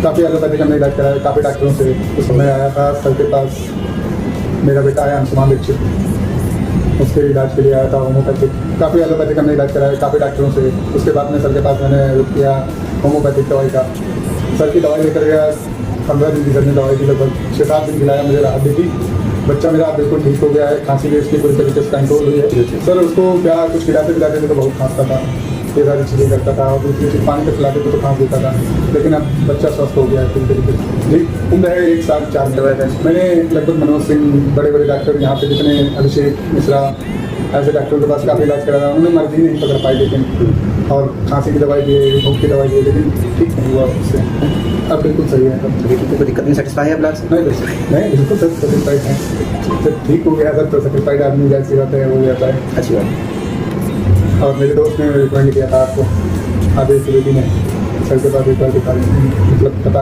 काफ़ी एलोपैथिक हमने इलाज कराया, काफ़ी डॉक्टरों से। उस समय आया था सर के पास, मेरा बेटा है अंशुमान दीक्षित, उसके इलाज के लिए आया था होम्योपैथिक। काफ़ी एलोपैथिक हमने इलाज कराया, काफ़ी डॉक्टरों से। उसके बाद में सर के पास मैंने रुक किया होम्योपैथिक दवाई का। सर की दवाई लेकर गया, 15 दिन की सर ने दवाई दी, लगभग 6-7 दिन खिलाया, मुझे राहत दी थी। बच्चा मेरा बिल्कुल ठीक हो गया है, खांसी भी उसकी पूरी तरीके से कंट्रोल हुई है। सर उसको क्या कुछ खिलाते पिलाते थे तो बहुत खांसता था, ये सारी चीज़ें करता था, और दूसरी चीज़ पानी का खिलाते थे तो खांस देता था, लेकिन अब बच्चा स्वस्थ हो गया है पूरी तरीके से। जी, उम्र है 1 साल 4 महीने। मैंने लगभग मनोज सिंह, बड़े बड़े डॉक्टर यहाँ पे जितने, अभिषेक मिश्रा, ऐसे डॉक्टरों के पास काफ़ी इलाज कराया, उन्होंने मर्जी नहीं पकड़ पाई, लेकिन और खांसी की दवाई दी, भूख की दवाई दी, लेकिन ठीक नहीं हुआ उससे। अब बिल्कुल सही है, अब बिल्कुल कोई दिक्कत नहीं, सेटिस्फाई है इलाज से? नहीं बिल्कुल सर सेटिस्फाइड है। जब ठीक हो गया सर तो सेटिस्फाइड आदमी जैसी बात है हो जाता है। अच्छी बात। और मेरे दोस्त ने रिकमेंड किया था आपको, आदेश रेड्डी ने, सर के पास एक बार दिखा, मतलब पता